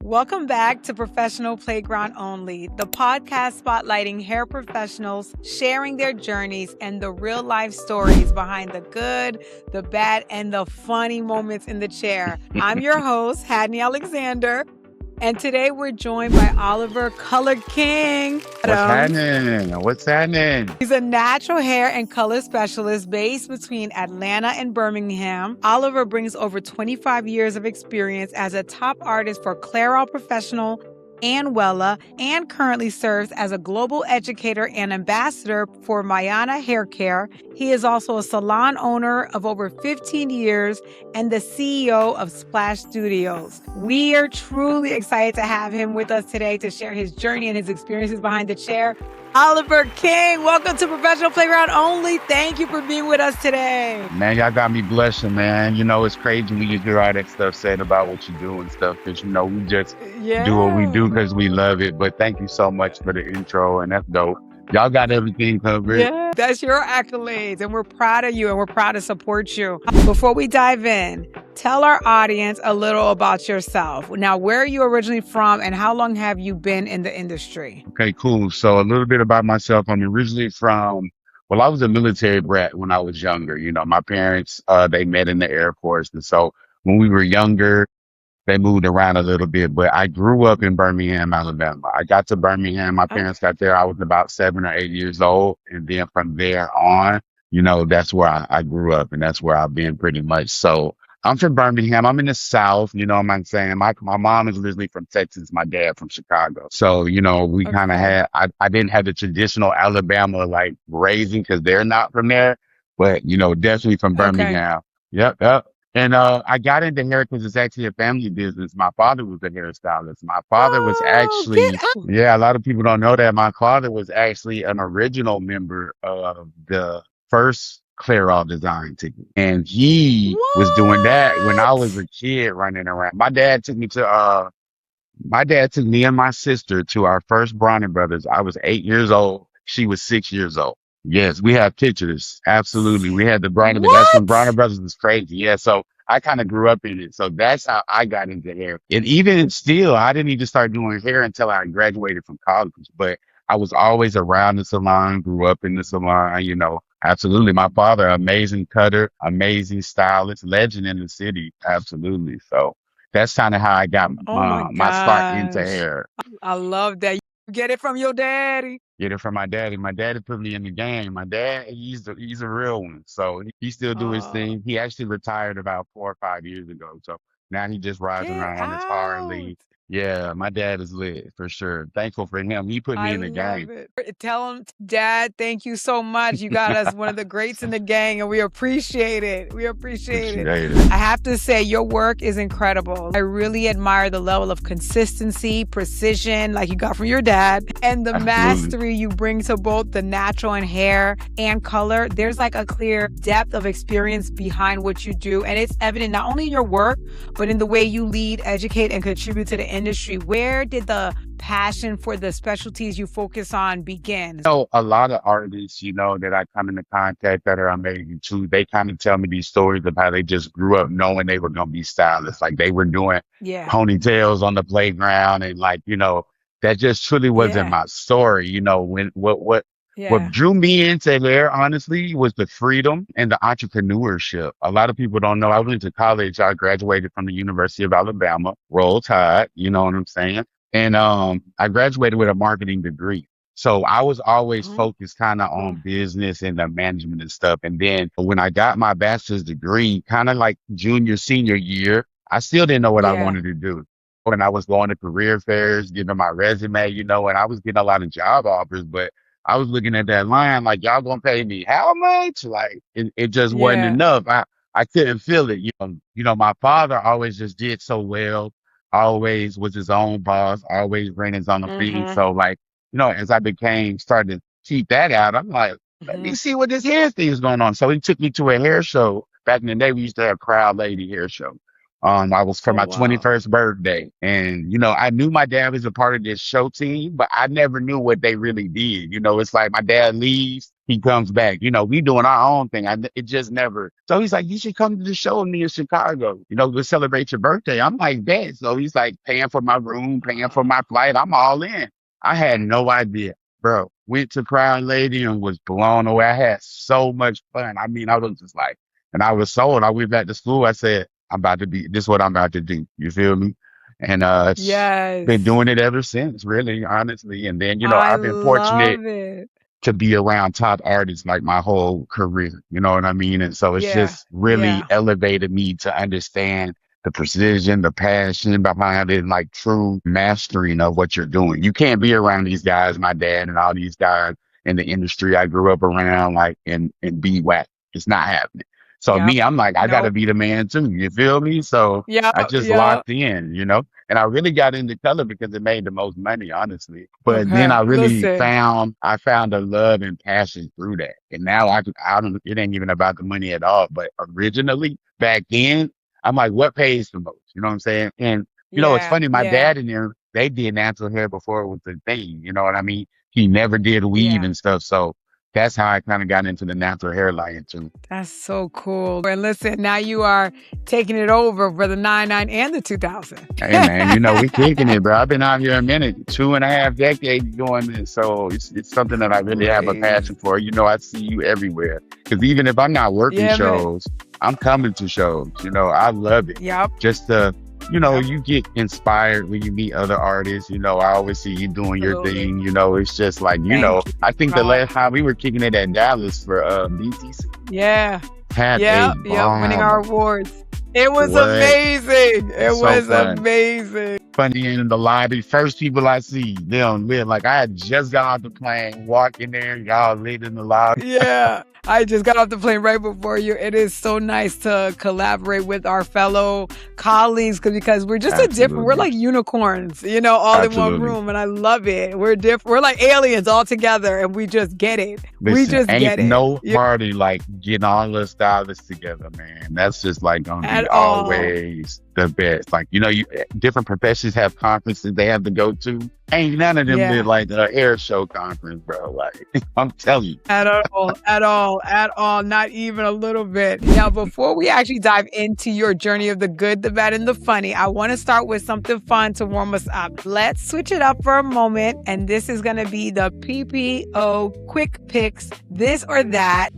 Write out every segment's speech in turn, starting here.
Welcome back to Professional Playground Only, the podcast spotlighting hair professionals, sharing their journeys and the real life stories behind the good, the bad, and the funny moments in the chair. I'm your host, Hadney Alexander, and today we're joined by Oliver Color King. What's happening? He's a natural hair and color specialist based between Atlanta and Birmingham. Oliver brings over 25 years of experience as a top artist for Clairol Professional and Wella, and currently serves as a global educator and ambassador for Mayana Hair Care. He is also a salon owner of over 15 years and the CEO of Splash Studios. We are truly excited to have him with us today to share his journey and his experiences behind the chair. Oliver King, welcome to Professional Playground Only. Thank you for being with us today. Man, y'all got me blushing, man. You know, it's crazy when you hear all that stuff said about what you do and stuff, because, you know, we just do what we do because we love it. But thank you so much for the intro, and that's dope. Y'all got everything covered. Yeah, that's your accolades, and we're proud of you, and we're proud to support you. Before we dive in, tell our audience a little about yourself. Now, where are you originally from, and how long have you been in the industry? Okay, cool. So a little bit about myself. I'm originally from, well, I was a military brat when I was younger. You know, my parents, they met in the Air Force. And so when we were younger, they moved around a little bit, but I grew up in Birmingham, Alabama. I got to Birmingham. My parents got there. I was about 7 or 8 years old. And then from there on, you know, that's where I grew up, and that's where I've been pretty much. So I'm from Birmingham. I'm in the South. You know what I'm saying? My mom is originally from Texas. My dad from Chicago. So, you know, we kind of had, I didn't have the traditional Alabama like raising because they're not from there, but, you know, definitely from Birmingham. Yep. And I got into hair because it's actually a family business. My father was a hairstylist. My father was actually, yeah, a lot of people don't know that. My father was actually an original member of the first Clairol design team. And he was doing that when I was a kid running around. My dad took me and my sister to our first Bronner Brothers. I was 8 years old. She was 6 years old. Yes, we have pictures. Absolutely. We had the Bronner, that's when Bronner Brothers was crazy. Yeah. So I kind of grew up in it. So that's how I got into hair. And even still, I didn't even start doing hair until I graduated from college, but I was always around the salon, grew up in the salon, you know. Absolutely. My father, amazing cutter, amazing stylist, legend in the city. Absolutely. So that's kind of how I got my start into hair. I love that. You get it from your daddy. Get it from my daddy. My daddy put me in the game. My dad, he's a real one. So he still do his thing. He actually retired about 4 or 5 years ago. So now he just rides around on his Harley. Yeah, my dad is lit for sure. Thankful for him. He put me in the game. Tell him, Dad, thank you so much. You got us one of the greats in the gang, and we appreciate it. We appreciate it. I have to say, your work is incredible. I really admire the level of consistency, precision, like you got from your dad, and the mastery you bring to both the natural and hair and color. There's like a clear depth of experience behind what you do, and it's evident not only in your work, but in the way you lead, educate, and contribute to the industry. Where did the passion for the specialties you focus on begin? So a lot of artists, you know, that I come into contact that are amazing too, they kind of tell me these stories of how they just grew up knowing they were going to be stylists. Like they were doing ponytails on the playground, and like, you know, that just truly wasn't my story. You know, what drew me into hair, honestly, was the freedom and the entrepreneurship. A lot of people don't know. I went to college. I graduated from the University of Alabama, Roll Tide, you know what I'm saying? And I graduated with a marketing degree. So I was always focused kind of on business and the management and stuff. And then when I got my bachelor's degree, kind of like junior, senior year, I still didn't know what I wanted to do. And I was going to career fairs, giving my resume, you know, and I was getting a lot of job offers, but I was looking at that line like, y'all gonna pay me how much? Like it just wasn't enough. I couldn't feel it. You know, my father always just did so well, always was his own boss, always ran his own feet. So like, you know, as I started to keep that out, I'm like, let me see what this hair thing is going on. So he took me to a hair show. Back in the day, we used to have Crowd Lady hair show. I was for Oh, my wow. 21st birthday. And, I knew my dad was a part of this show team, but I never knew what they really did. It's like my dad leaves, he comes back. We doing our own thing. It just never. So he's like, you should come to the show with me in Chicago, to celebrate your birthday. I'm like, that. So he's like paying for my room, paying for my flight. I'm all in. I had no idea, bro. Went to Crown Lady and was blown away. I had so much fun. I mean, I was just like, and I was sold. I went back to school. I said, this is what I'm about to do. You feel me? And been Yes. doing it ever since, really, honestly. And then, I I've been fortunate love it. to be around top artists like my whole career. You know what I mean? And so it's Yeah. just really Yeah. elevated me to understand the precision, the passion behind it, and like true mastering of what you're doing. You can't be around these guys, my dad and all these guys in the industry I grew up around, like and be whack. It's not happening. So Yep. me, I'm like, I gotta Nope. be the man too. You feel me? So Yep. I just Yep. locked in. And I really got into color because it made the most money, honestly. But then Okay. Listen. I found a love and passion through that. And now I don't, it ain't even about the money at all. But originally back then, I'm like, what pays the most? You know what I'm saying? And, it's Yeah. funny. My Yeah. dad and them, they did natural hair before it was a thing. You know what I mean? He never did weave Yeah. and stuff. So that's how I kind of got into the natural hair line too. That's so cool. And listen, now you are taking it over for the 99 and the 2000. Hey man, we kicking it, bro. I've been out here a minute, 2.5 decades doing this. So it's something that I really have a passion for. I see you everywhere. Because even if I'm not working Yeah, man. shows, I'm coming to shows. I love it. Yep. Just to, Yep. you get inspired when you meet other artists. I always see you doing your thing. Absolutely. It's just like, Thank you. I think the last time we were kicking it at Dallas for BTC, Yeah. had Yep. a Yep. Winning our bomb. awards. It was What? amazing. It So was fun. amazing. Funny in the lobby, first people I see, them live like I had just got off the plane, walk in there, y'all lit in the lobby. Yeah. I just got off the plane right before you. It is so nice to collaborate with our fellow colleagues because we're just we're like unicorns, all in one room. And I love it. We're different. We're like aliens all together and we just get it. Listen, we just get it. Ain't no party like getting all the stylists together, man. That's just like going to be always the best. Like, different professions have conferences they have to go to. Ain't none of them did like the air show conference, bro. Like, I'm telling you. At all. Not even a little bit. Now, before we actually dive into your journey of the good, the bad, and the funny, I want to start with something fun to warm us up. Let's switch it up for a moment. And this is going to be the PPO quick picks, this or that.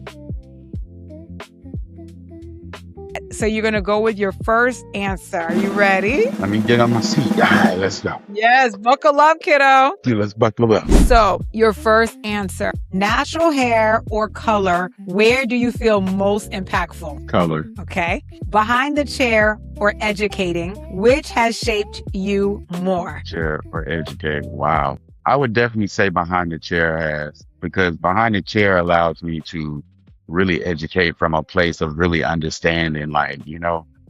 So you're going to go with your first answer. Are you ready? Let me get on my seat. All right, let's go. Yes, buckle up, kiddo. Let's buckle up. So your first answer, natural hair or color, where do you feel most impactful? Color. Okay. Behind the chair or educating, which has shaped you more? Chair or educating. Wow. I would definitely say behind the chair has, because behind the chair allows me to really educate from a place of really understanding. Like,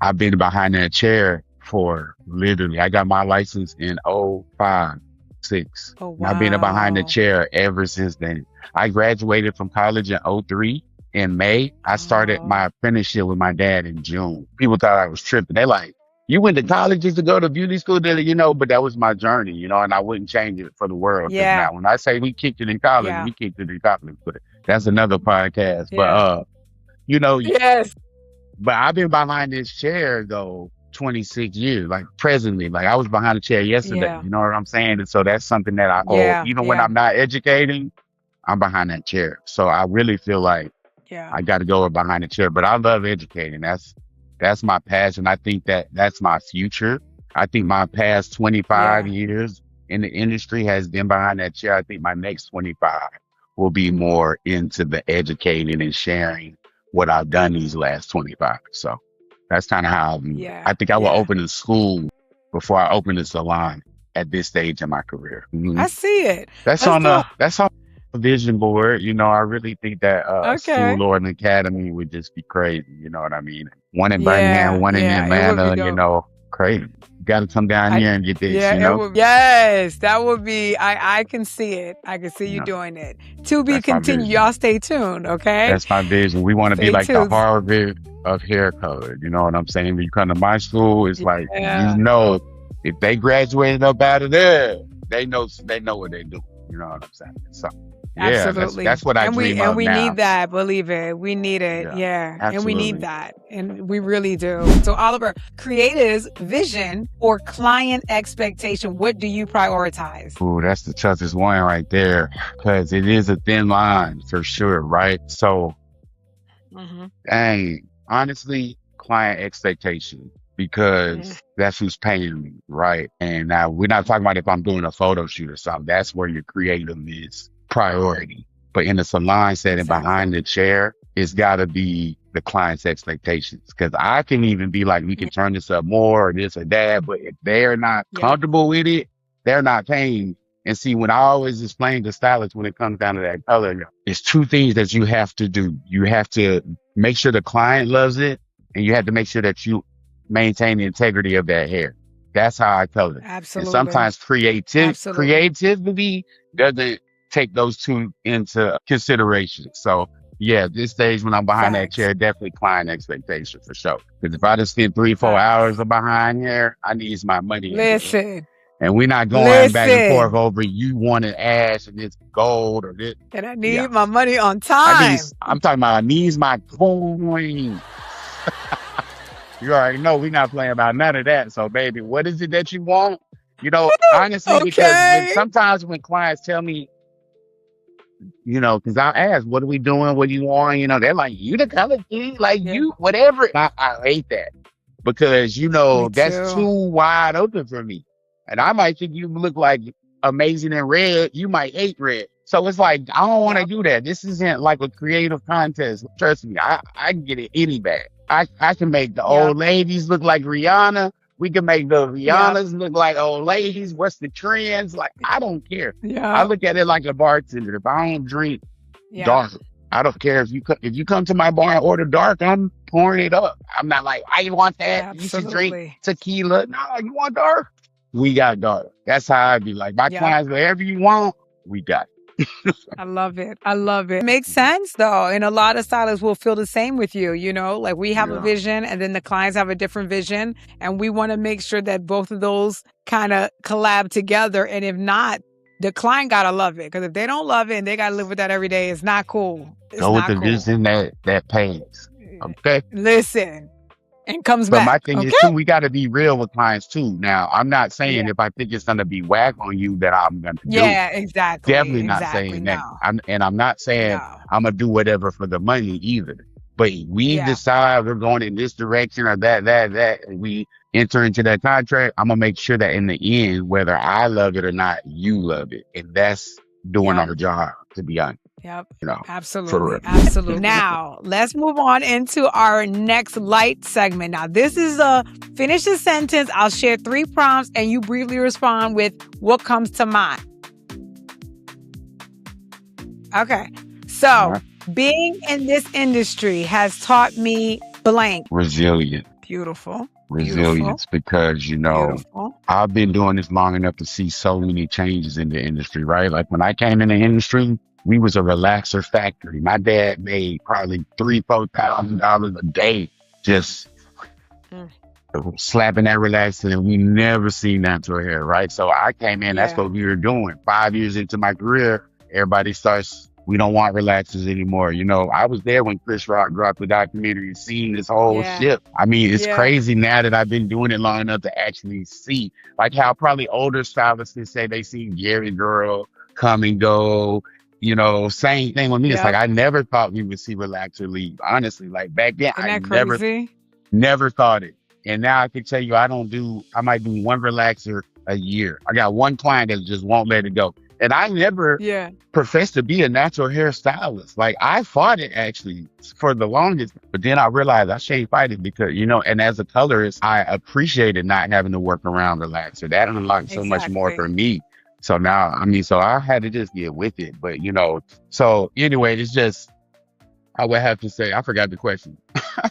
I've been behind that chair for literally, I got my license in 05, 06. Oh, wow. And I've been behind the chair ever since then. I graduated from college in 03. In May, I started my apprenticeship with my dad in June. People thought I was tripping. They like, you went to college just to go to beauty school, but that was my journey, and I wouldn't change it for the world. Yeah. Now, when I say we kicked it in college, we kicked it in college, but that's another podcast. Yeah. But, yes. But I've been behind this chair though, 26 years, like presently, like I was behind the chair yesterday. Yeah. You know what I'm saying? And so that's something that I owe. Even when I'm not educating, I'm behind that chair. So I really feel like I got to go behind the chair, but I love educating. That's my passion. I think that's my future. I think my past 25 years in the industry has been behind that chair. I think my next 25 will be more into the educating and sharing what I've done these last 25. So that's kind of how I think I will open a school before I open a salon at this stage in my career. Mm-hmm. I see it. That's on the vision board. I really think that a school or an academy would just be crazy. You know what I mean? One in Birmingham, one in Atlanta, crazy. You got to come down here and get this, yeah, you know? yes, that would be, I can see it. I can see you No, doing it. To be that's my continued. vision. Y'all stay tuned, okay? That's my vision. We want to be Stay like the tuned. Harvard of hair color. You know what I'm saying? When you come to my school, it's like, Yeah, you know, if they graduated up out of there, they know what they do. You know what I'm saying? So yeah, absolutely. that's what I dream of we now. need that, believe it. We need it. Yeah, Yeah. And we need absolutely. that. And we really do. So Oliver, creative's vision or client expectation, what do you prioritize? Ooh, that's the toughest one right there because it is a thin line for sure, right? So, dang, honestly, client expectation because that's who's paying me, right? And now we're not talking about if I'm doing a photo shoot or something. That's where your creative is priority. But in the salon setting behind the chair, it's got to be the client's expectations. Because I can even be like, we can turn this up more or this or that. But if they're not comfortable with it, they're not paying. And see, when I always explain to stylists when it comes down to that color, it's two things that you have to do. You have to make sure the client loves it, and you have to make sure that you maintain the integrity of that hair. That's how I tell it. Absolutely. And sometimes creativity doesn't take those two into consideration. So yeah, this stage when I'm behind that chair, definitely client expectation for sure. Because if I just spend 3-4 hours of behind here, I need my money. Listen. And we're not going back and forth over you wanted ash and it's gold or this. And I need my money on time. I'm talking about I need my coin. You already know we're not playing about none of that. So baby, what is it that you want? You know, honestly, because sometimes when clients tell me, you know, because I ask, what are we doing? What do you want? You know, they're like, you the color kid, like you, whatever. I hate that because, you know, that's too wide open for me. And I might think you look like amazing in red. You might hate red. So it's like, I don't want to do that. This isn't like a creative contest. Trust me, I can get it any bag. I can make the old ladies look like Rihanna. We can make the Rihannas look like old ladies. What's the trends? Like, I don't care. I look at it like a bartender. If I don't drink dark, I don't care if you come to my bar and order dark, I'm pouring it up. I'm not like, I want that. You should drink tequila. No, you want dark? We got dark. That's how I be like. My clients, whatever you want, we got it. I love it. I love it. It makes sense though. And a lot of stylists will feel the same with you, you know, like we have a vision and then the clients have a different vision. And we want to make sure that both of those kind of collab together. And if not, the client got to love it. Because if they don't love it and they got to live with that every day, it's not cool. Go with the vision that pays. Okay. Listen. And comes back. But my thing is too, we got to be real with clients too. Now, I'm not saying if I think it's going to be whack on you that I'm going to do. Yeah, exactly. Definitely not saying that. I'm not saying I'm going to do whatever for the money either. But we decide we're going in this direction or that, and we enter into that contract. I'm going to make sure that in the end, whether I love it or not, you love it. And that's doing our job, to be honest. Yep. You know, absolutely. Absolutely. Now, let's move on into our next light segment. Now, this is a finish a sentence. I'll share 3 prompts and you briefly respond with what comes to mind. Okay. So, being in this industry has taught me blank. Resilient. Beautiful. Resilience, because, you know, I've been doing this long enough to see so many changes in the industry, right? Like when I came in the industry, we was a relaxer factory. My dad made probably $3,000-$4,000 a day just slapping that relaxer, and we never seen natural hair, right? So I came in, that's what we were doing. 5 years into my career, everybody starts, we don't want relaxers anymore. You know, I was there when Chris Rock dropped the documentary and seen this whole shit. I mean, it's crazy now that I've been doing it long enough to actually see, like how probably older stylists can say they seen Gary Girl come and go. You know, same thing with me. It's like, I never thought we would see relaxer leave. Honestly, like back then, I never thought it. And now I can tell you, I might do 1 relaxer a year. I got 1 client that just won't let it go. And I never professed to be a natural hair stylist. Like I fought it actually for the longest, but then I realized I shouldn't fight it because, you know, and as a colorist, I appreciated not having to work around relaxer. That unlocked so much more for me. So now, I mean, so I had to just get with it. But, you know, so anyway, it's just, I would have to say, I forgot the question.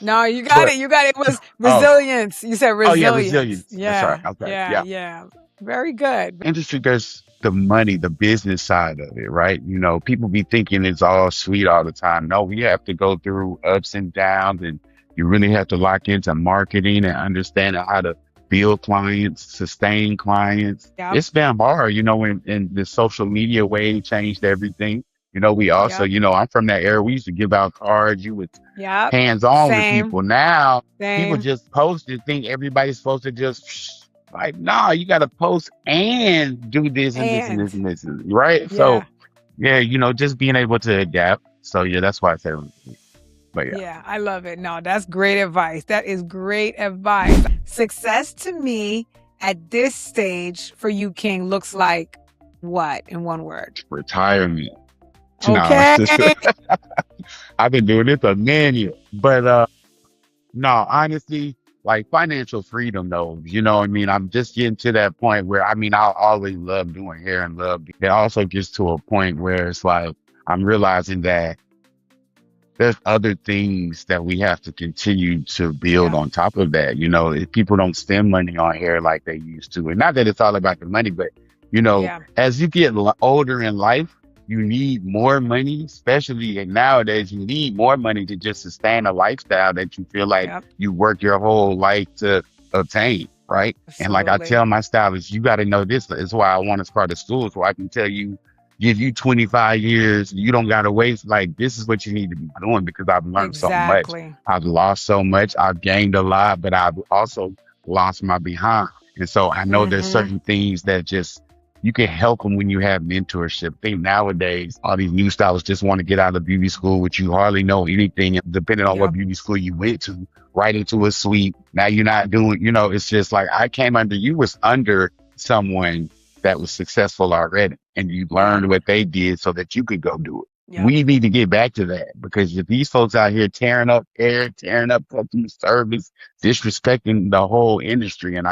No, you got But it. You got it. It was oh, resilience. You said oh yeah, resilience. resilience. That's right. Yeah. Okay, Yeah. yeah. Yeah. Very good. Industry, there's the money, the business side of it, right? You know, people be thinking it's all sweet all the time. No, we have to go through ups and downs, and you really have to lock into marketing and understanding how to build clients, sustain clients. Yep. It's been hard, you know, and the social media wave changed everything. You know, we also, Yep. you know, I'm from that era. We used to give out cards. You was Yep. hands on with Same. people. Now people Same. just post and think everybody's supposed to just like, nah, you got to post and do this and this and And this and this, right? So, yeah. yeah, you know, just being able to adapt. So, yeah, that's why I said, but yeah, Yeah, I love it. No, that's great advice. That is great advice. Success to me at this stage for you, King, looks like what in one word? retirement. No, it's Okay. just, I've been doing this a minute, but, no, honestly, like financial freedom, though, you know what I mean? I'm just getting to that point where, I mean, I'll always love doing hair and love. It also gets to a point where it's like, I'm realizing that there's other things that we have to continue to build Yeah. on top of that. You know, if people don't spend money on hair like they used to, and not that it's all about the money, but you know, Yeah. as you get older in life, you need more money, especially nowadays, you need more money to just sustain a lifestyle that you feel like Yep. you work your whole life to obtain. Right. And like I Absolutely. tell my stylists, you got to know this. Is why I want to start a school so I can tell you, give you 25 years. You don't got to waste. Like, this is what you need to be doing because I've learned so much. Exactly. I've lost so much. I've gained a lot, but I've also lost my behind. And so I know there's Mm-hmm. certain things that just, you can help them when you have mentorship. I think nowadays, all these new stylists just want to get out of beauty school, which you hardly know anything, depending on what Yep. beauty school you went to, right into a suite. Now you're not doing, you know, it's just like I came under, you was under someone that was successful already and you Yep. learned what they did so that you could go do it. Yep. We need to get back to that because if these folks out here tearing up air, tearing up customer service, disrespecting the whole industry, and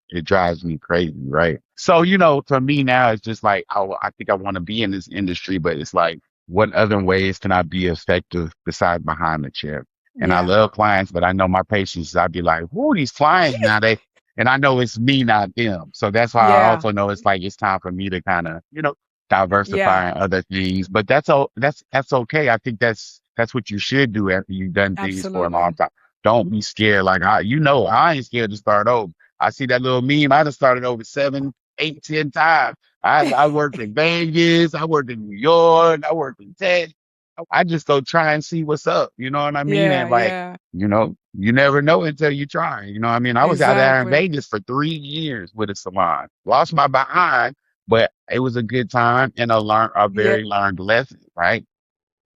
it drives me crazy, right? So, you know, for me now, it's just like, I think I want to be in this industry, but it's like, what other ways can I be effective besides behind the chair? And I Yeah. love clients, but I know my patients, I'd be like, who are these clients now? And I know it's me, not them. So that's why I Yeah. also know it's like it's time for me to kind of, you know, Yeah. diversify in other things. But that's okay. I think that's what you should do after you've done things for a long Absolutely. time. Don't be scared. Like I ain't scared to start over. I see that little meme. I just started over 7, 8, 10 times. I worked in Vegas. I worked in New York. I worked in Texas. I just go try and see what's up. You know what I mean? Yeah. And like, Yeah. you know, you never know until you try. You know what I mean? I was out there in Exactly. Vegas for 3 years with a salon. Lost my behind, but it was a good time and a Yeah. very learned lesson, right? And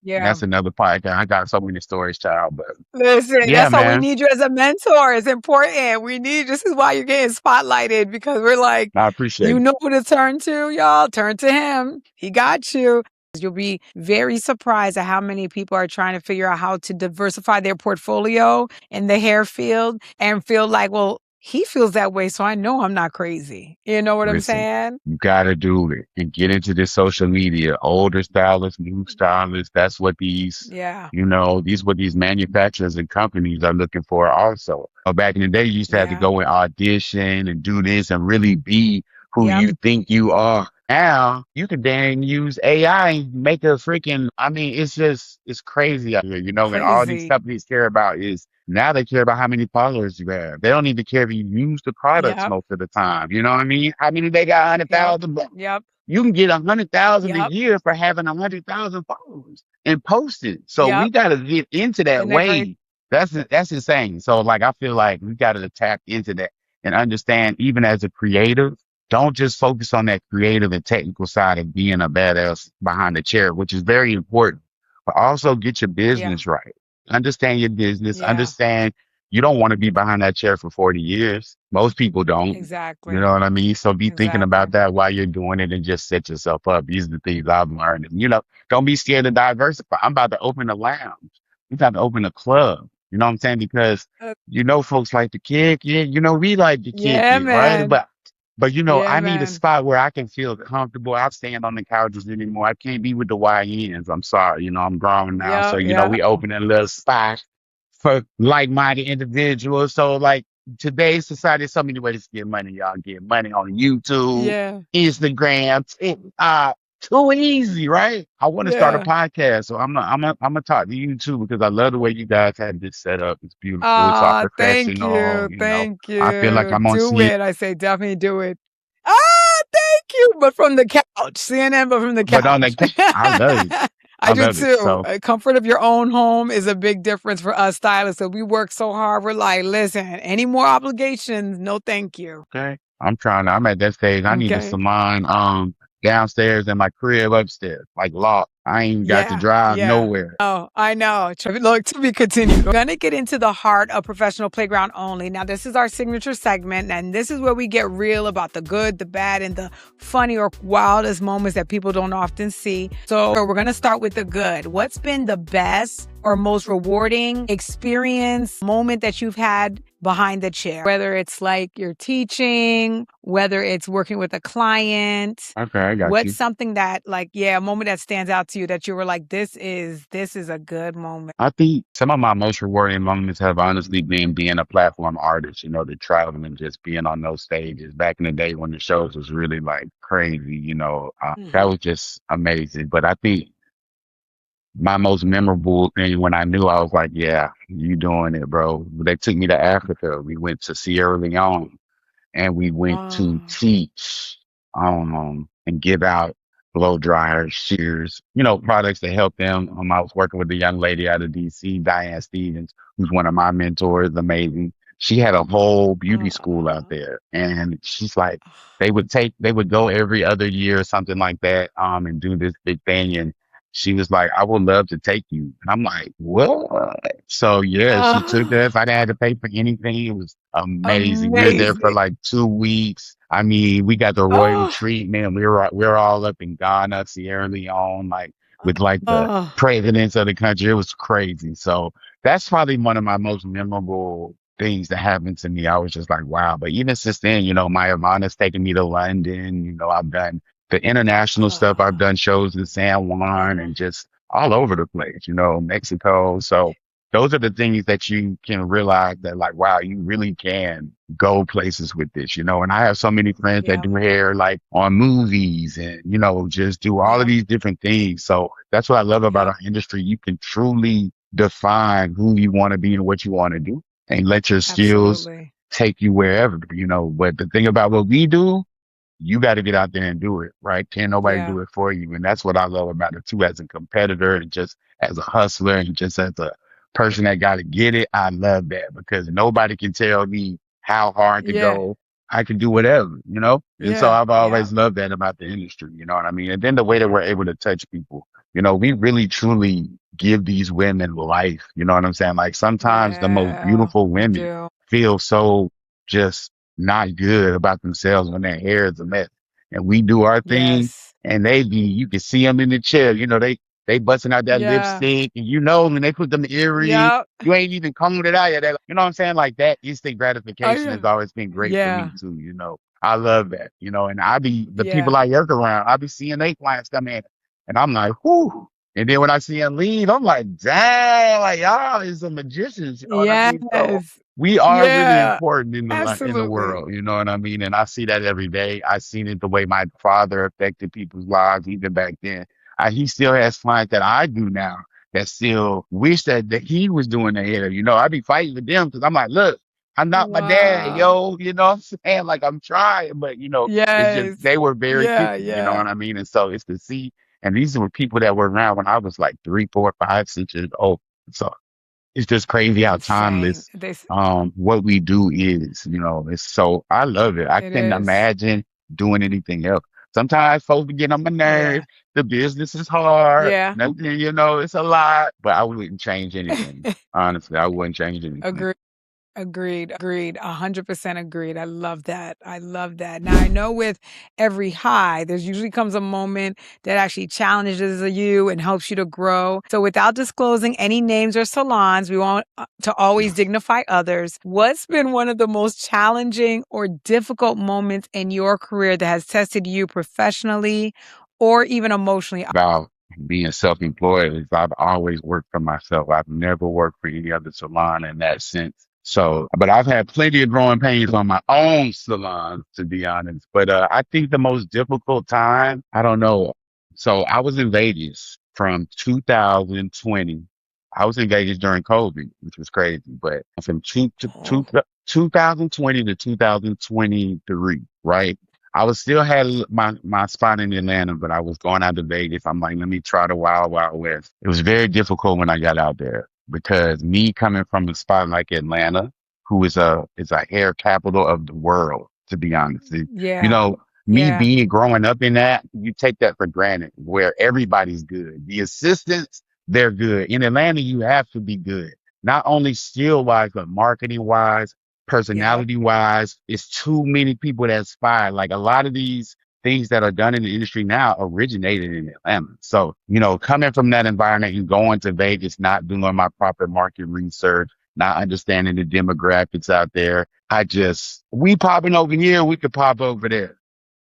Yeah. that's another part. I got so many stories, child. But Listen, yeah, that's why we man, need you as a mentor. It's important. We need this is why you're getting spotlighted because we're like, I appreciate you it. know who to turn to, y'all. Turn to him. He got you. You'll be very surprised at how many people are trying to figure out how to diversify their portfolio in the hair field and feel like, well, he feels that way, so I know I'm not crazy. You know what I'm Listen, saying? you gotta do it and get into this social media. Older stylists, new stylists. That's what Yeah. these what these manufacturers and companies are looking for also. Back in the day, you used to have to Yeah. go and audition and do this and really be who Yep. you think you are. Now you can then use AI and make a freaking, I mean, it's crazy out here, and all these Crazy. companies care about is now they care about how many followers you have. They don't even care if you use the products Yep. most of the time. You know what I mean? How many they got Yep. 100,000? Yep. You can get 100,000 a Yep. year for having 100,000 followers and post it. So we Yep. got to get into that Isn't that crazy? wave. That's insane. So like I feel like we got to tap into that and understand even as a creative, don't just focus on that creative and technical side of being a badass behind the chair, which is very important, but also get your Yeah. business right. Understand your business. Yeah. Understand you don't want to be behind that chair for 40 years. Most people don't. You Exactly. know what I mean? So be thinking Exactly. about that while you're doing it and just set yourself up. These are the things I've learned. And, don't be scared to diversify. I'm about to open a lounge. I'm about to open a club. You know what I'm saying? Because, Uh, folks like to kick it. We like to kick yeah, it, right? man. But Yeah, I need a man. spot where I can feel comfortable. I stand on the couches anymore. I can't be with the YNs. I'm sorry. I'm grown now. So, Yep. Yep. we open a little spot for like-minded individuals. So like today's society, there's so many ways to get money. Y'all get money on YouTube, Yeah. Instagram, too easy, right? I want to start a Yeah. podcast, so I'm gonna talk to you too because I love the way you guys have this set up. It's beautiful. It's all Thank professional. you. You know, Thank I feel like you. I'm on Do CNN. it. I say definitely do it. Thank you. But from the couch. CNN, but from the But on the, couch. I love it. I I do love it. too. So, Comfort of your own home is a big difference for us stylists. So we work so hard. We're like, listen, any more obligations? No, thank you. okay. I'm at that stage. I need a Okay. salon, downstairs and my crib upstairs, like locked. I ain't got to Yeah. drive Yeah. nowhere. Oh, I know. Look, to be continued. We're going to get into the heart of professional playground only. Now, this is our signature segment, and this is where we get real about the good, the bad, and the funny or wildest moments that people don't often see. So we're going to start with the good. What's been the best or most rewarding experience, moment that you've had behind the chair? Whether it's like you're teaching, whether it's working with a client. Okay, I got What's you. something that a moment that stands out to you that you were like, this is a good moment? I think some of my most rewarding moments have honestly been being a platform artist, the traveling and just being on those stages back in the day when the shows was really like crazy, that was just amazing. But I think my most memorable thing when I knew I was like, yeah, you doing it, bro. They took me to Africa. We went to Sierra Leone and we went to Oh, teach and give out blow dryers, shears, products to help them. I was working with a young lady out of DC, Diane Stevens, who's one of my mentors, amazing. She had a whole beauty school out oh, there. And she's like, they would go every other year or something like that, and do this big thing. And she was like, I would love to take you. And I'm like, what? So yeah, she took oh, us. I didn't have to pay for anything. It was amazing. We were there for amazing. like 2 weeks. I mean, we got the royal Oh, treatment. We were all up in Ghana, Sierra Leone, like with like the oh, presidents of the country. It was crazy. So that's probably one of my most memorable things that happened to me. I was just like, wow. But even since then, my Ivana's taken me to London. I've done the international stuff. I've oh, done shows in San Juan and just all over the place, Mexico. So those are the things that you can realize that like, wow, you really can go places with this, and I have so many friends that yeah, do hair like on movies and, just do all of yeah, these different things. So that's what I love about yeah, our industry. You can truly define who you want to be and what you want to do and let your skills absolutely. take you wherever. But the thing about what we do, you got to get out there and do it, right? Can't nobody Yeah, do it for you. And that's what I love about it too, as a competitor and just as a hustler and just as a person that got to get it. I love that because nobody can tell me how hard to yeah, go. I can do whatever. And so yeah, I've yeah, always loved that about the industry. You know what I mean? And then the way that we're able to touch people, we really truly give these women life. You know what I'm saying? Like sometimes the most yeah, beautiful we women do. feel so just not good about themselves when their hair is a mess. And we do our thing Yes. and you can see them in the chair, they busting out that Yeah. lipstick and when they put them earrings, Yep. you ain't even combed it out yet. You know what I'm saying? Like that instant Oh, gratification yeah. has always been great for Yeah. me too. I love that. And the Yeah. people I work around, I be seeing they clients come in and I'm like, whoo. And then when I see them leave, I'm like, dang, like y'all is some magicians, you know what I mean? So Yes. we are really Yeah. important in the Absolutely. world, you know what I mean? And I see that every day. I seen it the way my father affected people's lives even back then. He still has clients that I do now that still wish that he was doing the hair. I be fighting with them because I'm like, look, I'm not my dad, Wow. yo. You know what I'm saying? Like I'm trying, but it's just Yes. they were very Yeah, picky, you know yeah. what I mean? And so it's to see, and these were people that were around when I was like 3, 4, 5, 6 years old. So it's just crazy how Insane. timeless what we do is. It's so I love it. I It couldn't is. imagine doing anything else. Sometimes folks be getting on my Yeah. nerves. The business is hard. Yeah. Nothing, it's a lot, but I wouldn't change anything. Honestly, I wouldn't change anything. Agreed. Agreed. 100% agreed. I love that. I love that. Now, I know with every high, there's usually comes a moment that actually challenges you and helps you to grow. So, without disclosing any names or salons, we want to always dignify others. What's been one of the most challenging or difficult moments in your career that has tested you professionally or even emotionally? Wow. being self-employed is I've always worked for myself. I've never worked for any other salon in that sense. So, but I've had plenty of growing pains on my own salon, to be honest. But I think the most difficult time, I don't know. So I was in Vegas from 2020. I was in Vegas during COVID, which was crazy. But from 2020 to 2023, right? I was still had my spot in Atlanta, but I was going out to Vegas. I'm like, let me try the Wild Wild West. It was very difficult when I got out there because me coming from a spot like Atlanta, who is a hair capital of the world, to be honest. You Yeah. know, me Yeah. being growing up in that, you take that for granted, where everybody's good. The assistants, they're good. In Atlanta, you have to be good, not only skill wise, but marketing wise, Yep. personality wise. It's too many people that aspire. Like a lot of these things that are done in the industry now originated in Atlanta. So, coming from that environment and going to Vegas, not doing my proper market research, not understanding the demographics out there. We popping over here, we could pop over there.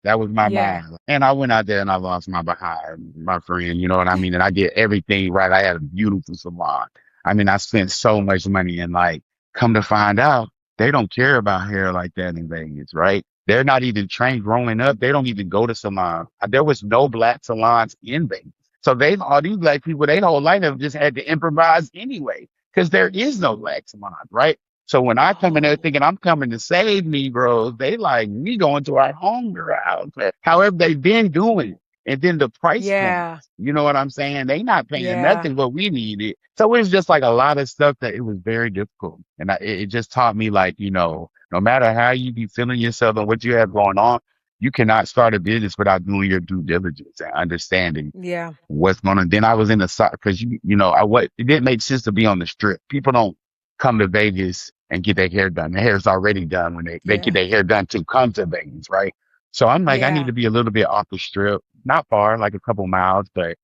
That was my Yeah. mind. And I went out there and I lost my behind, my friend. You know what I mean? And I did everything right. I had a beautiful salon. I mean, I spent so much money and like, come to find out, they don't care about hair like that in Vegas, right? They're not even trained growing up. They don't even go to salons. There was no black salons in Vegas. So all these black people, they whole life have just had to improvise anyway, because there is no black salon, right? So when I come in there Oh. thinking I'm coming to save Negroes, they like we going to our home ground. However, they've been doing. And then the price Yeah. points, you know what I'm saying? They not paying Yeah. nothing what we needed. So it was just like a lot of stuff that it was very difficult. And it just taught me like, no matter how you be feeling yourself and what you have going on, you cannot start a business without doing your due diligence and understanding Yeah. what's going on. Then I was in the side because it didn't make sense to be on the strip. People don't come to Vegas and get their hair done. Their hair's already done when they get Yeah. their hair done to come to Vegas, right? So I'm like, I need Yeah. to be a little bit off the strip, not far, like a couple miles, but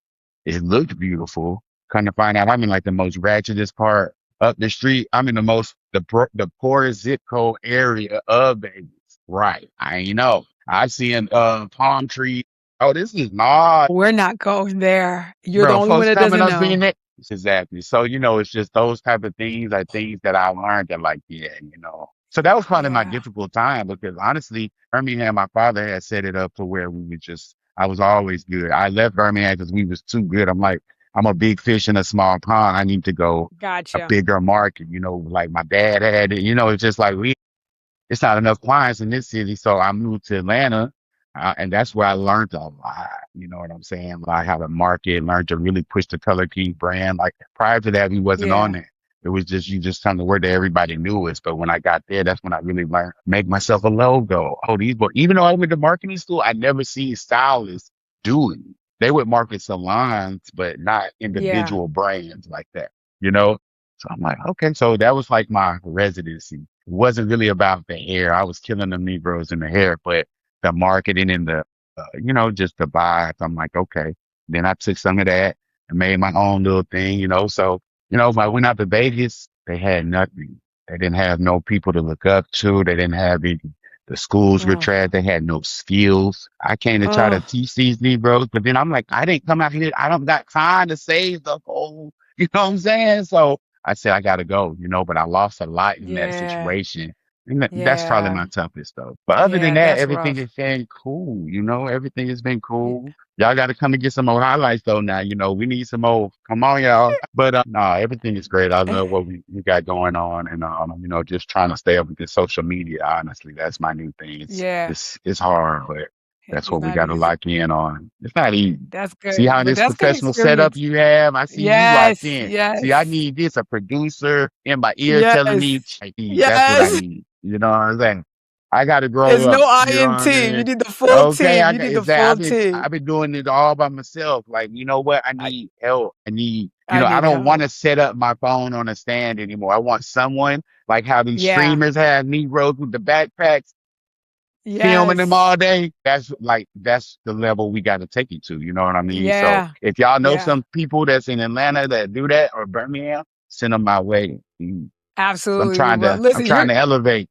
it looked beautiful. Kind of find out I'm in like the most ratchetest part up the street. I'm in the poorest zip code area of Vegas. Right. I know. I see an palm tree. Oh, this is not. We're not going there. You're the Bro, only one folks that coming doesn't up being know. it. Exactly. So, it's just those type of things, like things that I learned that like, yeah. So that was probably my Yeah. difficult time because honestly, Birmingham, my father had set it up to where I was always good. I left Birmingham because we was too good. I'm like, I'm a big fish in a small pond. I need to go a Gotcha. bigger market, like my dad had it, it's just like it's not enough clients in this city. So I moved to Atlanta, and that's where I learned a lot. You know what I'm saying? Like how to market, learned to really push the Color Key brand. Like prior to that, we wasn't on Yeah. there. It was just, you just kind of word that everybody knew us. But when I got there, that's when I really learned, make myself a logo. Oh, these boys, even though I went to marketing school, I never seen stylists do it. They would market salons, but not Yeah. individual brands like that, you know? So I'm like, okay, so that was like my residency. It wasn't really about the hair. I was killing them Negroes in the hair, but the marketing and just the vibes. I'm like, okay. Then I took some of that and made my own little thing, So, if I went out to Vegas, they had nothing. They didn't have no people to look up to. They didn't have any. The schools were Oh. trash. They had no skills. I came to try to Oh. teach these Negroes, but then I'm like, I didn't come out here. I don't got time to save the whole, you know what I'm saying? So I said, I got to go, but I lost a lot in that Yeah. situation. And that's probably Yeah. my toughest though. But other than Yeah. that, That's everything rough. has been cool. Everything has been Yeah. cool. Y'all got to come and get some more highlights though. Now, we need some more. Come on, y'all. But no, everything is great. I love what we got going on, and just trying to stay up with the social media. Honestly, that's my new thing. It's Yeah. it's it's hard, but that's It's what we not got to easy. lock in on. It's not easy. That's See good. how But this that's good professional setup experience. you have? I see you locked Yes. in. See, I Yes. need this, a producer in my ear telling Yes. me, I need, that's what I Yes. need. You know what I'm saying? I got to grow It's no up. I You know what in I'm team. You saying? need the full Okay, team. I You got need the exactly. full team. I've been doing it all by myself. Like, you know what? I I, need help. I need, I I need don't want help. to set up my phone on a stand anymore. I want someone like how these Yeah. streamers have Negroes with the backpacks filming them Yes. all day. That's the level we got to take it to. You know what I mean? So Yeah. if y'all know Yeah. some people that's in Atlanta that do that or Birmingham, send them my way. I'm Absolutely. We trying will. to I'm Listen, trying to elevate.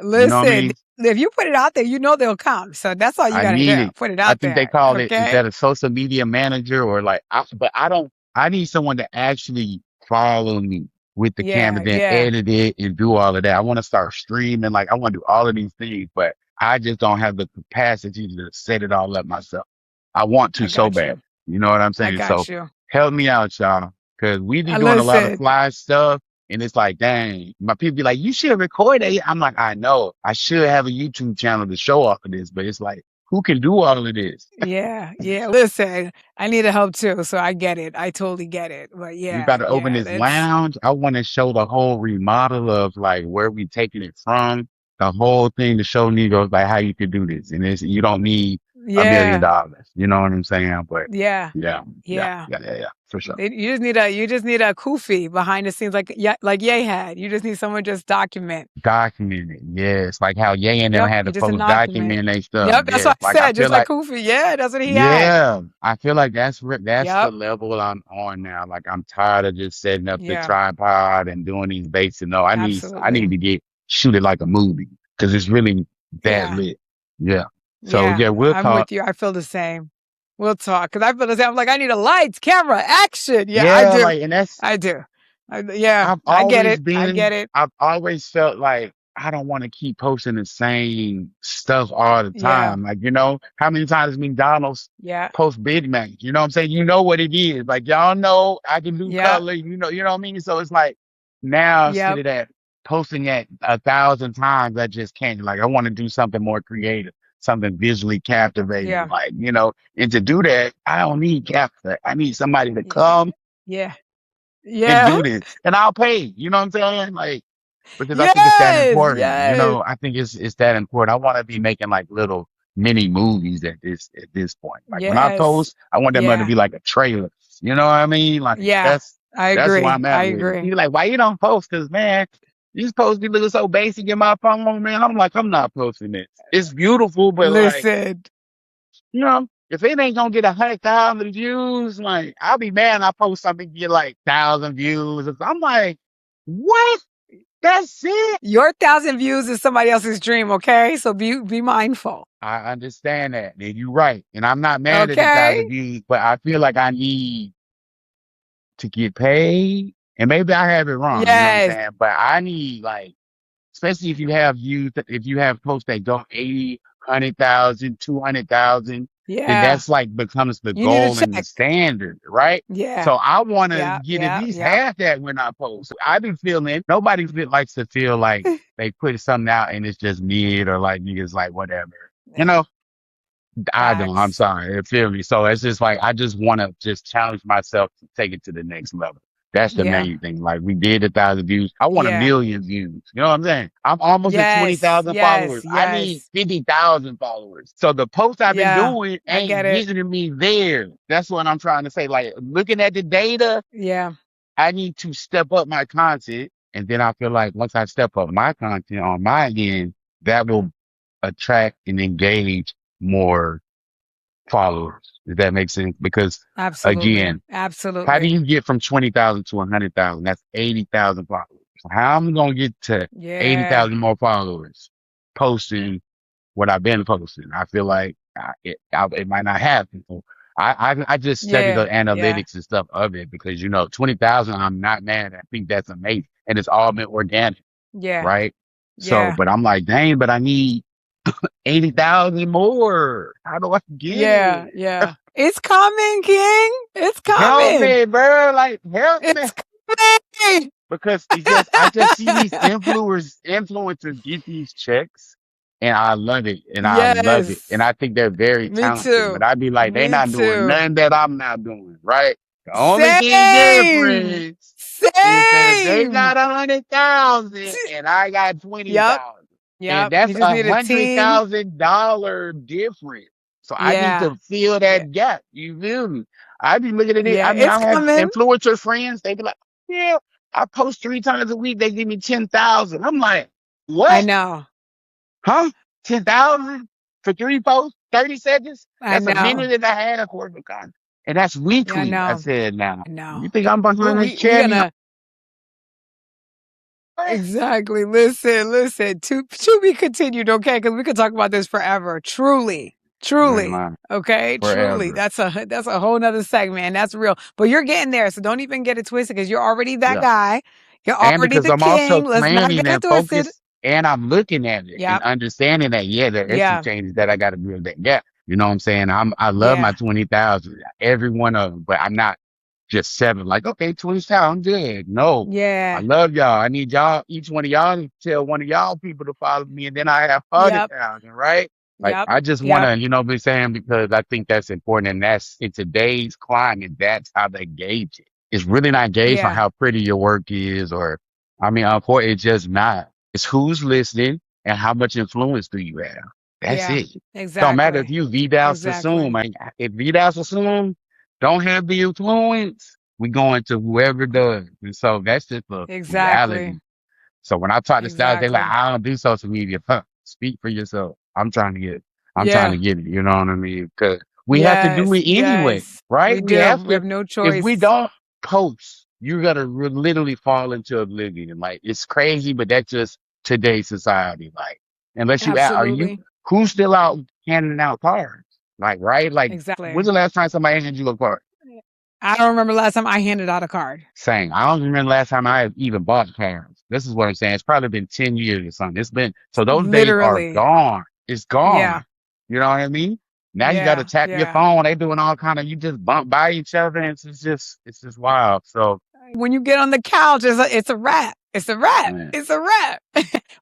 You know what I listen, mean? if you put it out there, you know they'll come. So that's all you I got to need do. it. Put it I out think they there. call it, is Okay. that a social media manager or like, but I don't, I need someone to actually follow me with the camera, Yeah. then Yeah. edit it and do all of that. I want to start streaming. Like I want to do all of these things, but I just don't have the capacity to set it all up myself. I want to I so got bad. you. You know what I'm I saying? So got you. help me out, y'all. Cause we be doing a lot of Listen. fly stuff. And it's like, dang, my people be like, you should record it. I'm like, I know I should have a YouTube channel to show off of this, but it's like, who can do all of this? Yeah. Yeah. Listen, I need a help too. So I get it. I totally get it. But We about yeah. to open Yeah. this That's, lounge. I want to show the whole remodel of like where we taking it from, the whole thing to show Negroes like how you can do this. And it's, you don't need $1 million. yeah. You know what I'm saying? But Yeah. yeah, Yeah. for sure. You just need a kufi behind the scenes like Ye had. You just need someone just document. Documented. Yes. Like how Ye and them Yep, had you to just post document. document their stuff. Yep, that's Yes. what I Like I said, feel just like like, Kufi. Yeah, that's what he had. yeah, I feel like that's the Yep. level I'm on now. Like I'm tired of just setting up the Yeah, tripod and doing these basics. No, I need absolutely. to get shoot it like a movie because it's really that Yeah, lit. Yeah. So yeah, yeah, we'll I'm talk. with you. I feel the same. We'll talk because I feel the same. I'm like, I need a lights, camera, action. Yeah, I Yeah, do. like and that's I do. Yeah, I get it. I get it. I've always felt like I don't want to keep posting the same stuff all the Yeah, time. Like, you know, how many times McDonald's yeah, post Big Mac? You know what I'm saying? You know what it is. Like y'all know I can do yeah, color, you know what I mean? So it's like now instead yep, of that posting that 1,000 times, I just can't. Like I want to do something more creative, something visually captivating. yeah, Like, you know, and to do that, I don't need capture. I need somebody to yeah, come yeah, and yeah. do this. And I'll pay. You know what I'm saying? Like, because I think it's that Yes, important. You yes, know, I think it's that important. I want to be making like little mini movies at this point. Like when I yes. post, I want that mother to Yeah, be like a trailer. You know what I mean? Like yeah. I that's where agree. I'm I at with it. agree. People like, why you don't post? Cause man, you supposed to be looking so basic in my phone, man. I'm like, I'm not posting this. It's beautiful, but like, Listen. you know, if it ain't gonna get 100,000 views, like I'll be mad. I post something get like 1,000 views. I'm like, what? That's it. Your 1,000 views is somebody else's dream, okay? So be mindful. I understand that. And you're right. And I'm not mad at the Okay? 1,000 views, but I feel like I need to get paid. And maybe I have it wrong, you know what I'm Yes. saying? But I need like, especially if you have views, if you have posts that go 80, 100,000, 200,000, then Yeah. that's like becomes the You need a goal and the check. standard, right? Yeah. So I want to Yeah. get at Yeah. least Yeah. half that when I post. I be feeling likes to feel like they put something out and it's just mid or like niggas like whatever. You know, I don't. I'm Facts. sorry. It feel me. So it's just like I just want to just challenge myself to take it to the next level. That's the Yeah. main thing. Like we did 1,000 views. I want a Yeah. million views. You know what I'm saying? I'm almost at Yes. 20,000 Yes. followers. I need Yes. 50,000 followers. So the posts I've been Yeah. doing I ain't get it. getting me there. That's what I'm trying to say. Like looking at the data, Yeah. I need to step up my content. And then I feel like once I step up my content on my end, that will attract and engage more followers. If that makes sense. Because Absolutely. again, how do Absolutely. you get from 20,000 to 100,000? That's 80,000 followers. How am I going to get to Yeah. 80,000 more followers posting what I've been posting? I feel like it might not happen. So I just study the Yeah. Yeah. analytics and stuff of it because, you know, 20,000, I'm not mad. I think that's amazing. And it's all been organic, Yeah. right? So, Yeah. but I'm like, dang, but I need 80,000 more. How do I get Yeah. it? Yeah. It's coming, King. It's Help coming. me, bro. Like, help me. It's coming. Because I just see these influencers get these checks and I love it. And I love it. And Yes. I think they're very Me talented. But too. I'd be like, they Me not doing too. nothing that I'm not doing, right? The only thing Same. difference is that if they Same. got 100,000 and I got Yep. 20,000, and Yep. that's You just need a team. $100,000 difference. So I need Yeah. to fill Yeah. that gap. You feel me? I be looking at it. Yeah. I mean, It's I have coming. influencer friends. They be like, yeah, I post 3 times a week. They give me 10,000. I'm like, I what? know. Huh? 10,000 for 3 posts, 30 seconds? I That's a know. minute and a half worth of content. And that's Yeah, I weekly. I know. said, now, I you know. think I'm behind this We cherry? gonna Exactly. Listen. To be continued, okay? Because we could talk about this forever. Truly. Okay, truly. Forever. That's a whole nother segment. That's real. But you're getting there, so don't even get it twisted because you're already that Yeah. guy. You're And already because the I'm also king. Let's not planning get it and twisted. focused and I'm looking at it and Yep. understanding that, yeah, there is some changes that I got to do that gap. You know what I'm saying? I love my 20,000, every one of them, but I'm not just seven, like, okay, 20,000, I'm good. No, I love y'all. I need y'all, each one of y'all to tell one of y'all people to follow me. And then I have 100,000, right? Like, I just want to, be saying, because I think that's important. And that's in today's climate, that's how they gauge it. It's really not gauged on how pretty your work is, or, unfortunately, it's just not. It's who's listening and how much influence do you have. That's it. Exactly. Don't matter if you Vidal Sassoon. If Vidal Sassoon don't have the influence, we going to whoever does. And so that's just the reality. So when I talk to stylists, they like, I don't do social media. Huh, speak for yourself. I'm trying to get it. You know what I mean? Because we have to do it anyway, right? We have no choice. If we don't post, you're going to literally fall into oblivion. Like, it's crazy, but that's just today's society. Like, unless who's still out handing out cards? Like, right? Like, when's the last time somebody handed you a card? I don't remember last time I handed out a card. Same. I don't remember last time I even bought cards. This is what I'm saying. It's probably been 10 years or something. So those days are gone. It's gone. Yeah. You know what I mean? Now you got to tap your phone. They doing all kind of, you just bump by each other. And it's just wild. So when you get on the couch, it's a wrap. It's a wrap. Man. It's a wrap.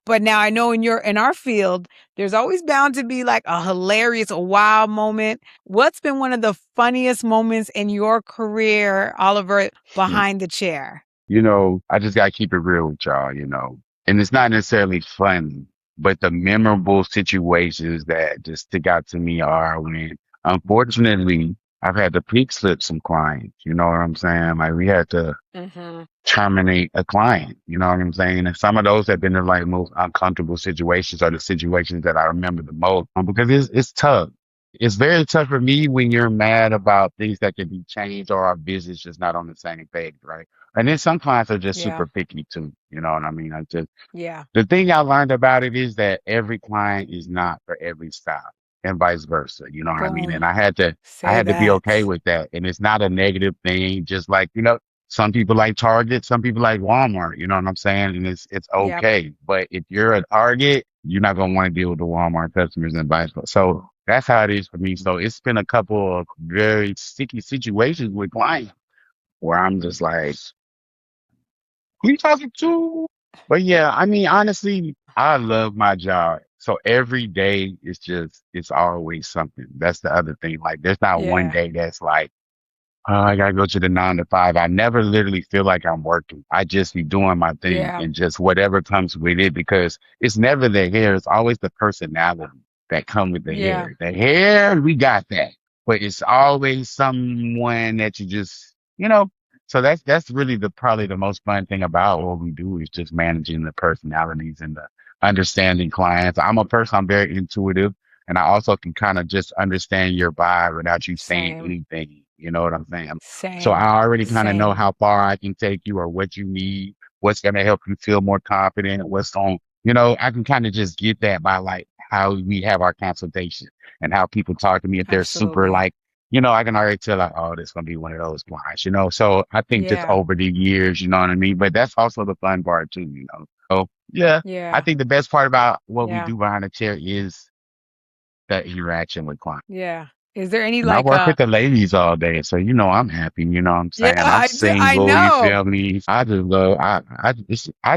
But now I know in our field, there's always bound to be like a hilarious, a wild moment. What's been one of the funniest moments in your career, Oliver, behind the chair? I just got to keep it real with y'all, and it's not necessarily funny, but the memorable situations that just stick out to me are when, unfortunately, I've had to peak slip some clients. You know what I'm saying? Like, we had to terminate a client. You know what I'm saying? And some of those have been the like most uncomfortable situations, or the situations that I remember the most, because it's tough. It's very tough for me when you're mad about things that can be changed, or our business just not on the same page, right? And then some clients are just super picky too. You know what I mean? The thing I learned about it is that every client is not for every style, and vice versa. You know what I mean? And I had to be okay with that. And it's not a negative thing. Just like, some people like Target, some people like Walmart. You know what I'm saying? And it's okay. Yep. But if you're a Target, you're not going to want to deal with the Walmart customers and vice versa. So that's how it is for me. So it's been a couple of very sticky situations with clients where I'm just like, who you talking to? But yeah, honestly, I love my job. So every day it's always something. That's the other thing. Like, there's not one day that's like, oh, I gotta go to the 9 to 5. I never literally feel like I'm working. I just be doing my thing and just whatever comes with it, because it's never the hair. It's always the personality that come with the hair. The hair, we got that, but it's always someone that you just, so that's really probably the most fun thing about what we do, is just managing the personalities and the understanding clients. I'm very intuitive, and I also can kind of just understand your vibe without you saying anything. You know what I'm saying? So I already kind of know how far I can take you, or what you need, what's going to help you feel more confident, what's on, I can kind of just get that by like how we have our consultation and how people talk to me. If they're super like, I can already tell like, oh, this is going to be one of those clients, So I think just over the years, you know what I mean? But that's also the fun part too, So yeah, I think the best part about what we do behind the chair is the interaction with clients. Yeah. Is there any I work with the ladies all day, so I'm happy. You know what I'm saying? I'm single. You feel me? I just love. I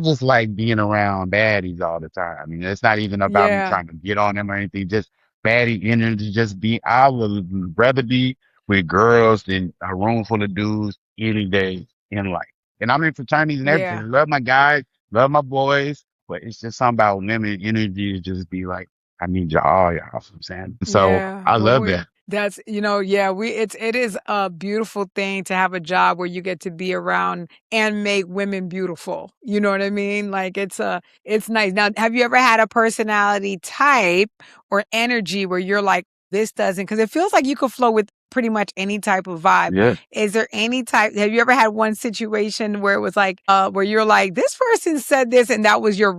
just like being around baddies all the time. I mean, it's not even about me trying to get on them or anything. Just baddie energy. Just be. I would rather be with girls than a room full of dudes any day in life. And I'm in fraternities and everything. I love my guys, love my boys, but it's just something about women energy to just be like, I need y'all. You know what I'm saying? So I love that. That's, it is a beautiful thing to have a job where you get to be around and make women beautiful. You know what I mean? Like, it's nice. Now, have you ever had a personality type or energy where you're like, this doesn't, because it feels like you could flow with pretty much any type of vibe. Yeah. Is there any type, have you ever had one situation where it was like, where you're like, this person said this and that was your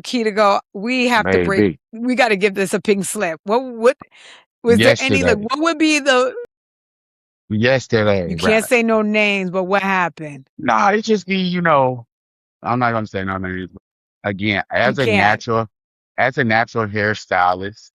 key to go, we have to break, Maybe we got to give this a pink slip. What was there any, like, yesterday. what would be the, Yesterday, you right? can't say no names, but what happened? No, it just be, I'm not gonna say no names. Again, You can't. as a natural hairstylist,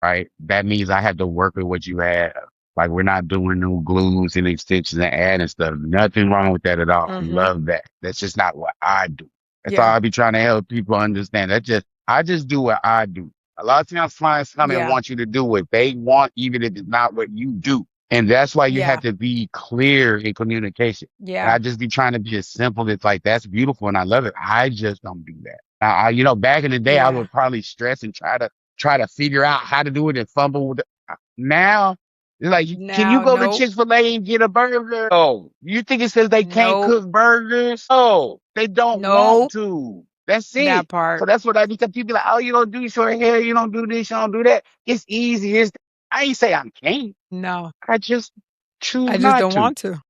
right? That means I have to work with what you have. Like we're not doing no glues and extensions and adding stuff. Nothing wrong with that at all. I love that. That's just not what I do. That's all Yeah. I be trying to help people understand. I just do what I do. A lot of times clients come and Yeah. want you to do what they want, even if it's not what you do. And that's why you Yeah. have to be clear in communication. And Yeah. I just be trying to be as simple. It's like, that's beautiful and I love it. I just don't do that. Now, back in the day, I Yeah. would probably stress and try to figure out how to do it and fumble with it. Now, it's like, can you Now, go to nope. Chick-fil-A and get a burger? Oh, you think it says they can't Nope. cook burgers? Oh, they don't want Nope. to. That's That it. part. So that's what I because people be like, oh, you don't do short hair, you don't do this, you don't do that. It's easy. I ain't say I can't. No, I just choose I just not don't to. want to.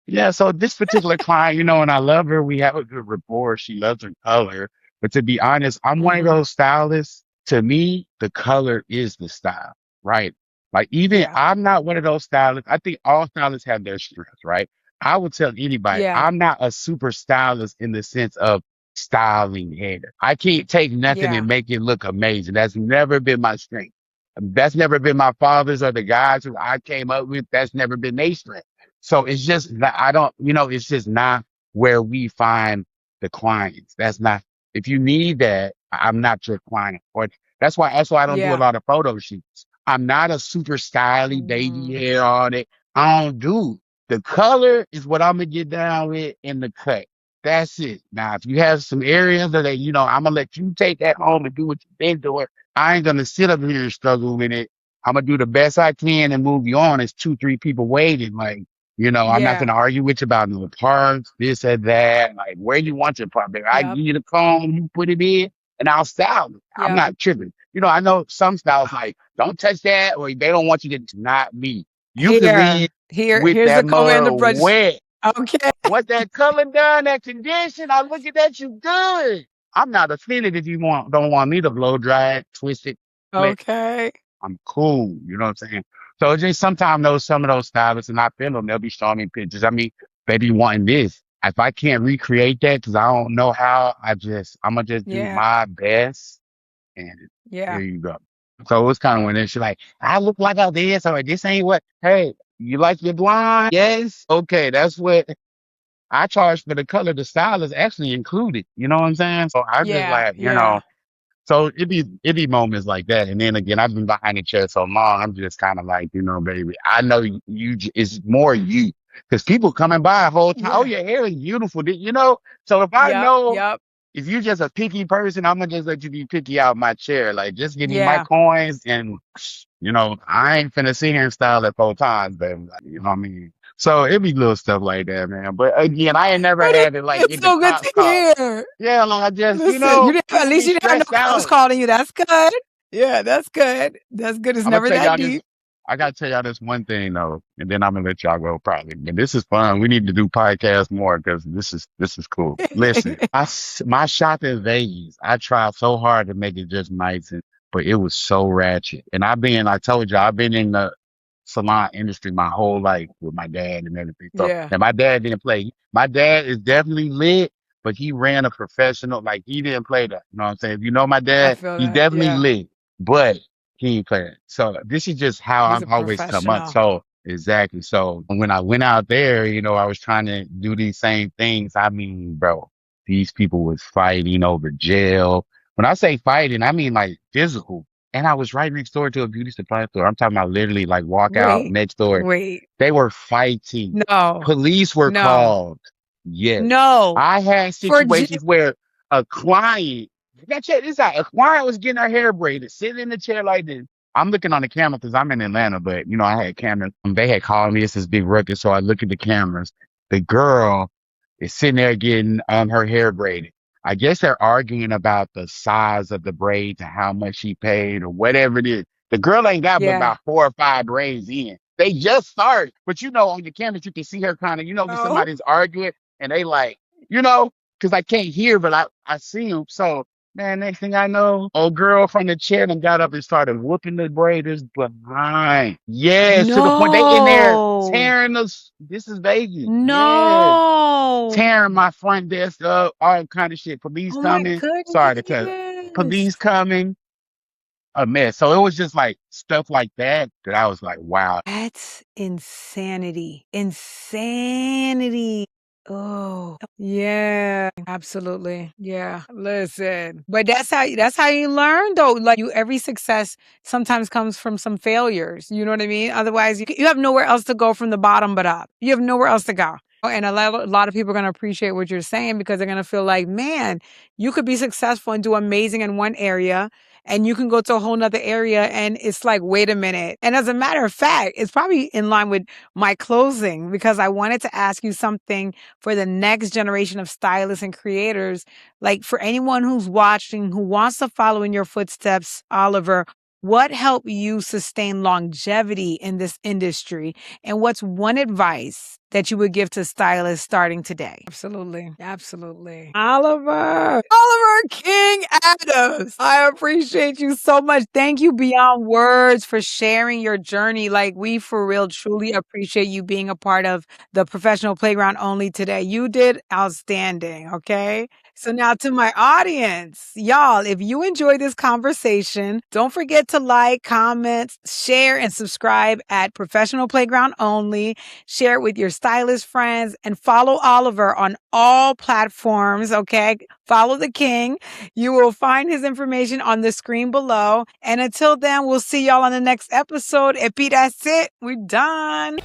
Yeah, so this particular client, and I love her. We have a good rapport. She loves her color. But to be honest, I'm one of those stylists. To me, the color is the style, right? Like even Yeah. I'm not one of those stylists. I think all stylists have their strengths, right? I would tell anybody, Yeah. I'm not a super stylist in the sense of styling hair. I can't take nothing Yeah. and make it look amazing. That's never been my strength. That's never been my father's or the guys who I came up with. That's never been their strength. So it's just that I don't, it's just not where we find the clients. That's not, if you need that, I'm not your client. Or that's why I don't do a Yeah. lot of photo shoots. I'm not a super styly baby Mm, hair on it. I don't do. The color is what I'm gonna get down with in the cut. That's it. Now, if you have some areas that, I'm gonna let you take that home and do what you've been doing. I ain't gonna sit up here and struggle with it. I'm gonna do the best I can and move you on. It's 2, 3 people waiting. Like, I'm not yeah. going to argue with you about the parts, this and that. Like, where you want your part, baby. I Yep. give you the comb, you put it in, and I'll style it. I'm Yep. not tripping. I know some styles like, don't touch that, or they don't want you to, not me. You can leave with Here's the that comb and the mud brush. wet. Okay. Once that color done, that condition, I look at that, you good. I'm not offended if you don't want me to blow dry it, twist it, flip. Okay. I'm cool. You know what I'm saying? So it's just sometimes some of those stylists, and I feel them, they'll be showing me pictures. I mean, they be wanting this. If I can't recreate that because I don't know how, I'm gonna just do Yeah. my best, and Yeah. here you go. So it's kind of when it's like, I look like I this, or this ain't what. Hey, you like your blonde? Yes. Okay, that's what I charge for the color. The style is actually included. You know what I'm saying? So I just Yeah. like, Yeah. so it be moments like that. And then again, I've been behind the chair so long, I'm just kind of like, baby, I know it's more you. Because people coming by the whole time, oh, Yeah. your hair is beautiful. So if I Yep. know Yep. if you're just a picky person, I'm gonna just let you be picky out my chair. Like just give me my Yeah. coins and I ain't finna sit here and style it 4 times, baby. Like, you know what I mean? So it be little stuff like that, man. But again, I ain't never But had it like it's get the so good cops to call. hear. Yeah, like I just, Listen, at people least be you didn't have no stressed cops out. calling you. That's good. Yeah, that's good. That's good. It's I'm gonna never tell that y'all this. deep. I gotta tell y'all this one thing though, and then I'm gonna let y'all go probably. But this is fun. We need to do podcasts more because this is cool. Listen, my shop in Vegas, I tried so hard to make it just nice, but it was so ratchet. And I told you, I've been in the salon industry my whole life with my dad and everything. So, Yeah. and my dad didn't play. My dad is definitely lit, but he ran a professional. Like he didn't play that. You know what I'm saying? If you know my I dad, feel he's that. definitely Yeah. lit, but he ain't playing. So this is just how He's I've a always come up. professional. So exactly. So when I went out there, I was trying to do these same things. I mean, bro, these people was fighting over jail. When I say fighting, I mean like physical. And I was right next door to a beauty supply store. I'm talking about literally like walk out Wait. next door. Wait. They were fighting. No. Police were No. called. Yes. No. I had For situations where a client, now check this out. A client was getting her hair braided, sitting in the chair like this. I'm looking on the camera because I'm in Atlanta, but I had cameras. They had called me. It's this big ruckus. So I look at the cameras. The girl is sitting there getting her hair braided. I guess they're arguing about the size of the braids and how much she paid or whatever it is. The girl ain't got but yeah. about 4 or 5 braids in. They just started. But on your cameras, you can see her kind of, if Oh, somebody's arguing and they like, because I can't hear, but I see them. So, man, next thing I know, old girl from the chair and got up and started whooping the braiders behind. Yes, to the point they in there no. tearing us. This is Vegas. Yeah. No. Tearing my front desk up, all kind of shit. Police Oh my coming. Sorry to cut. goodness. Police coming. A mess. So it was just like stuff like that that I was like, wow. That's insanity. Insanity. Oh, yeah, absolutely. Yeah. Listen. But that's how you learn though. Like every success sometimes comes from some failures. You know what I mean? Otherwise you have nowhere else to go from the bottom but up. You have nowhere else to go. And a lot of people are going to appreciate what you're saying because they're going to feel like, man, you could be successful and do amazing in one area and you can go to a whole nother area and it's like, wait a minute. And as a matter of fact, it's probably in line with my closing because I wanted to ask you something for the next generation of stylists and creators. Like for anyone who's watching, who wants to follow in your footsteps, Oliver, what helped you sustain longevity in this industry? And what's one advice that you would give to stylists starting today? Absolutely. Absolutely. Oliver King Adams. I appreciate you so much. Thank you beyond words for sharing your journey. Like we for real truly appreciate you being a part of the Professional Playground only today. You did outstanding. Okay. So now to my audience, y'all, if you enjoy this conversation, don't forget to like, comment, share, and subscribe at Professional Playground Only. Share it with your stylist friends and follow Oliver on all platforms, okay? Follow the king. You will find his information on the screen below. And until then, we'll see y'all on the next episode. Epi, that's it. We're done.